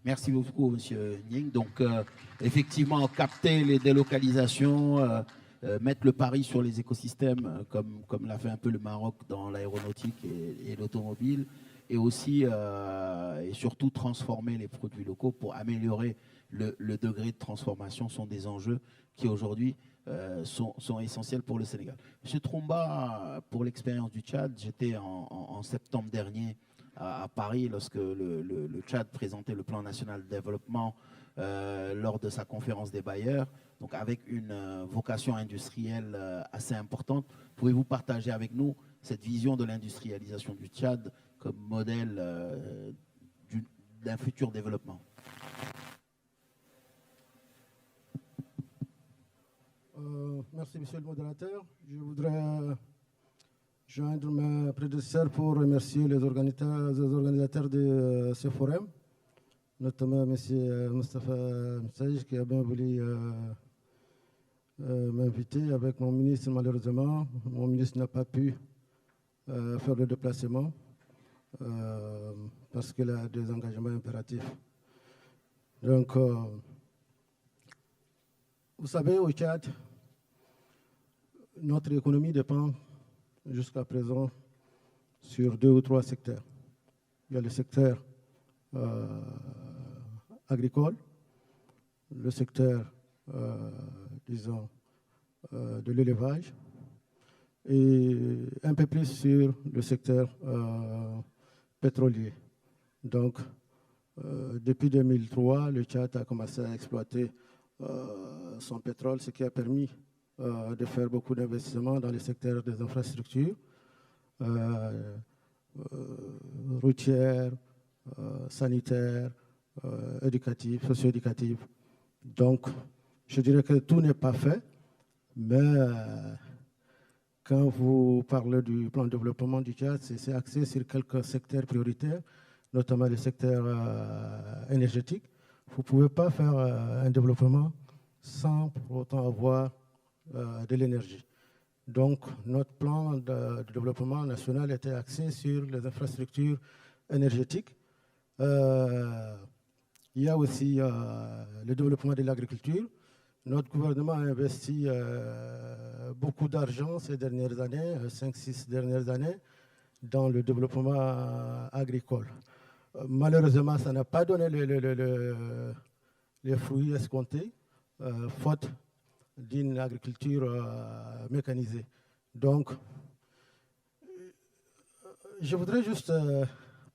Merci beaucoup, Monsieur Ning. Donc, effectivement, capter les délocalisations, mettre le pari sur les écosystèmes, comme l'a fait un peu le Maroc dans l'aéronautique et l'automobile, et aussi et surtout transformer les produits locaux pour améliorer le degré de transformation sont des enjeux qui aujourd'hui sont essentiels pour le Sénégal. Monsieur Troumba, pour l'expérience du Tchad, j'étais en septembre dernier à Paris lorsque le Tchad présentait le plan national de développement lors de sa conférence des bailleurs, donc avec une vocation industrielle assez importante. Pouvez-vous partager avec nous cette vision de l'industrialisation du Tchad comme modèle d'un futur développement? Merci, monsieur le modérateur. Je voudrais joindre mes prédécesseurs pour remercier les organisateurs de ce forum, notamment M. Moustapha Msaj qui a bien voulu m'inviter avec mon ministre. Malheureusement, mon ministre n'a pas pu faire le déplacement parce qu'il a des engagements impératifs. Donc, vous savez, au Tchad, notre économie dépend jusqu'à présent sur 2 ou 3 secteurs. Il y a le secteur agricole, le secteur, disons, de l'élevage et un peu plus sur le secteur pétrolier. Donc, depuis 2003, le Tchad a commencé à exploiter son pétrole, ce qui a permis de faire beaucoup d'investissements dans le secteur des infrastructures routières, sanitaires, éducatives, socio-éducatives. Donc, je dirais que tout n'est pas fait, mais quand vous parlez du plan de développement du Tchad, c'est axé sur quelques secteurs prioritaires, notamment le secteur énergétique. Vous ne pouvez pas faire un développement sans pour autant avoir de l'énergie. Donc, notre plan de développement national était axé sur les infrastructures énergétiques. Il y a aussi le développement de l'agriculture. Notre gouvernement a investi beaucoup d'argent ces dernières années, 5-6 dernières années, dans le développement agricole. Malheureusement, ça n'a pas donné les fruits escomptés, faute d'une agriculture mécanisée. Donc, je voudrais juste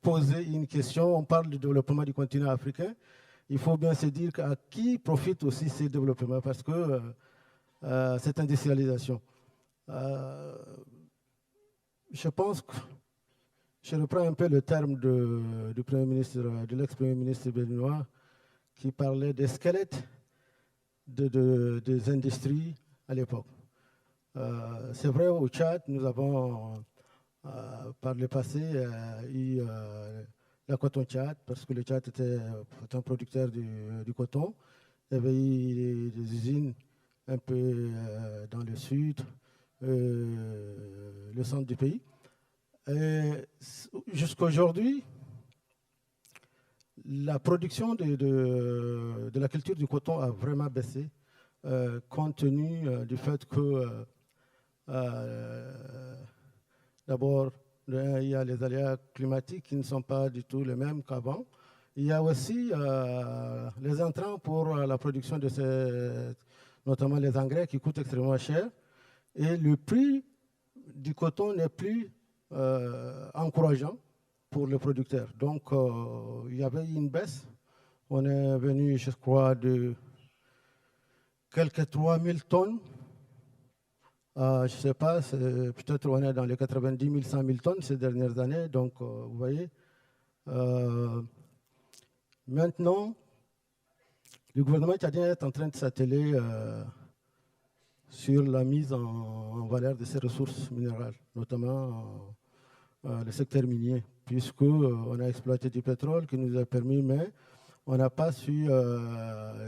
poser une question. On parle du développement du continent africain. Il faut bien se dire à qui profite aussi ce développement, parce que cette industrialisation. Je pense que je reprends un peu le terme du Premier ministre, de l'ex-Premier ministre béninois, qui parlait des squelettes des industries à l'époque. C'est vrai, au Tchad, nous avons par le passé eu la coton Tchad, parce que le Tchad était un producteur du coton. Il y avait eu des usines un peu dans le sud, le centre du pays. Jusqu'à aujourd'hui, la production de la culture du coton a vraiment baissé, compte tenu du fait que, d'abord, il y a les aléas climatiques qui ne sont pas du tout les mêmes qu'avant. Il y a aussi les intrants pour la production de notamment les engrais qui coûtent extrêmement cher. Et le prix du coton n'est plus encourageant pour les producteurs. Donc, il y avait une baisse. On est venu, je crois, de quelques 3000 tonnes. Je ne sais pas, peut-être on est dans les 90 000, 100 000 tonnes ces dernières années. Donc, vous voyez. Maintenant, le gouvernement tchadien est en train de s'atteler sur la mise en valeur de ses ressources minérales, notamment le secteur minier, puisqu'on a exploité du pétrole qui nous a permis, mais on n'a pas su,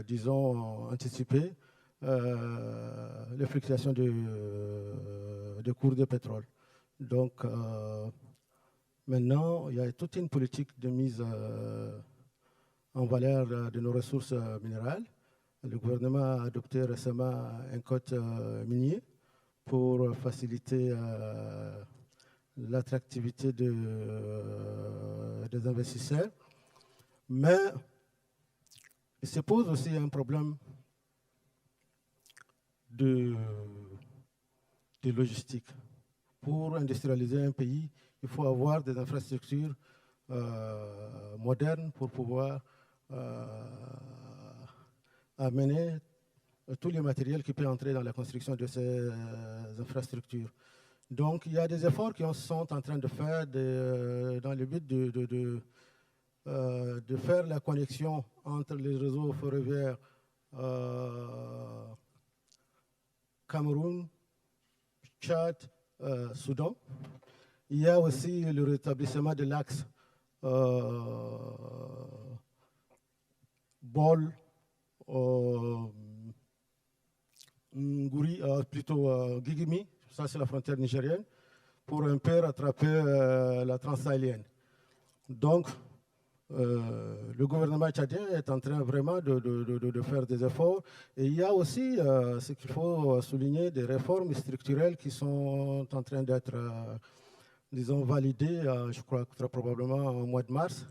disons, anticiper les fluctuations de cours de pétrole. Donc, maintenant, il y a toute une politique de mise en valeur de nos ressources minérales. Le gouvernement a adopté récemment un code minier pour faciliter l'attractivité des investisseurs. Mais il se pose aussi un problème de logistique. Pour industrialiser un pays, il faut avoir des infrastructures modernes pour pouvoir amener tous les matériels qui peuvent entrer dans la construction de ces infrastructures. Donc, il y a des efforts qui sont en train de faire dans le but de faire la connexion entre les réseaux ferroviaires Cameroun, Tchad, Soudan. Il y a aussi le rétablissement de l'axe Bol, Ngouri, plutôt Gigimi, ça c'est la frontière nigérienne, pour un peu rattraper la transsahélienne. Donc, le gouvernement tchadien est en train vraiment de faire des efforts. Et il y a aussi, ce qu'il faut souligner, des réformes structurelles qui sont en train d'être, disons, validées, je crois très probablement au mois de mars,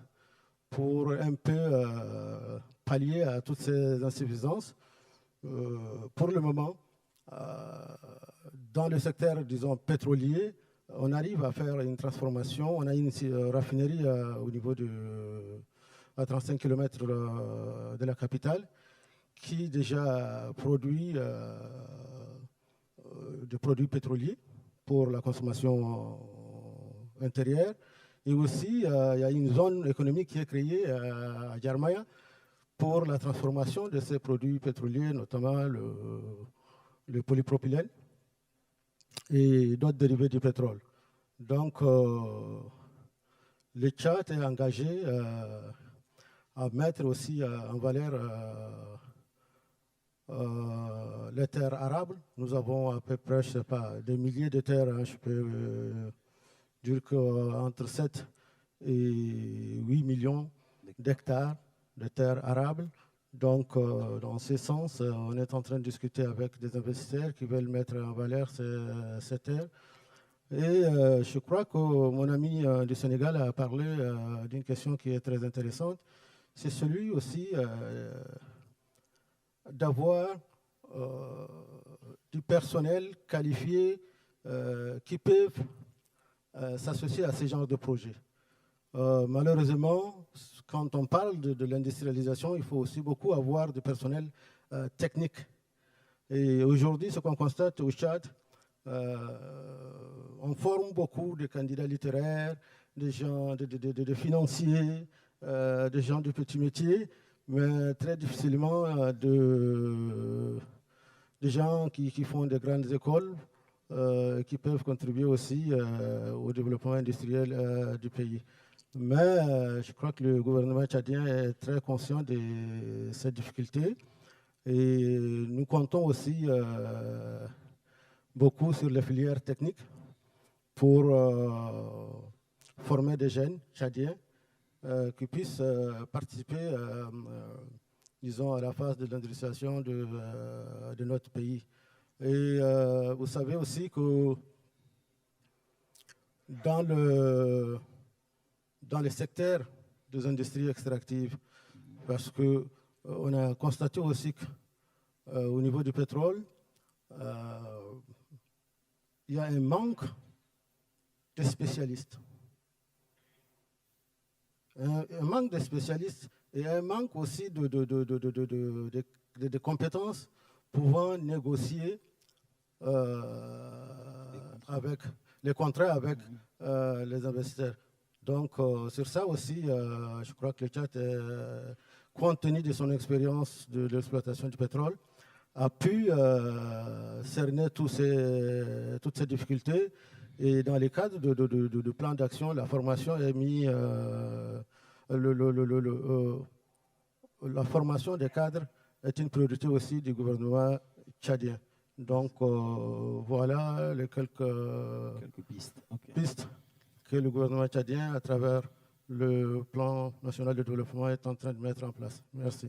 pour un peu pallier à toutes ces insuffisances. Pour le moment, dans le secteur, disons, pétrolier, on arrive à faire une transformation. On a une raffinerie au niveau à 35 km de la capitale qui déjà produit des produits pétroliers pour la consommation intérieure. Et aussi, il y a une zone économique qui est créée à Yarmaya pour la transformation de ces produits pétroliers, notamment le polypropylène et d'autres dérivés du pétrole. Donc, le Tchad est engagé à mettre aussi en valeur les terres arables. Nous avons à peu près, je ne sais pas, des milliers de terres, hein, je peux dire qu'entre 7 et 8 millions d'hectares de terres arables. Donc, dans ce sens, on est en train de discuter avec des investisseurs qui veulent mettre en valeur ces terres. Et je crois que mon ami du Sénégal a parlé d'une question qui est très intéressante. C'est celui aussi d'avoir du personnel qualifié qui peuvent s'associer à ces genres de projets. Malheureusement, quand on parle de l'industrialisation, il faut aussi beaucoup avoir du personnel technique. Et aujourd'hui, ce qu'on constate au Tchad, on forme beaucoup de candidats littéraires, des gens, de financiers, des gens de petits métiers, mais très difficilement des gens qui font des grandes écoles, qui peuvent contribuer aussi au développement industriel du pays. Mais je crois que le gouvernement tchadien est très conscient de ces difficultés et nous comptons aussi beaucoup sur les filières techniques pour former des jeunes tchadiens qui puissent participer, disons, à la phase de l'industrialisation de notre pays. Et vous savez aussi que dans les secteurs des industries extractives, parce qu'on a constaté aussi qu'au niveau du pétrole, il y a un manque de spécialistes. Un manque de spécialistes et un manque aussi de compétences pouvant négocier avec les contrats avec les investisseurs. Donc, sur ça aussi, je crois que le Tchad, compte tenu de son expérience de l'exploitation du pétrole, a pu cerner toutes ces difficultés. Et dans les cadres de plan d'action, la formation est mise, la formation des cadres est une priorité aussi du gouvernement tchadien. Donc, voilà les quelques pistes. Okay. Pistes que le gouvernement tchadien, à travers le plan national de développement est en train de mettre en place. Merci.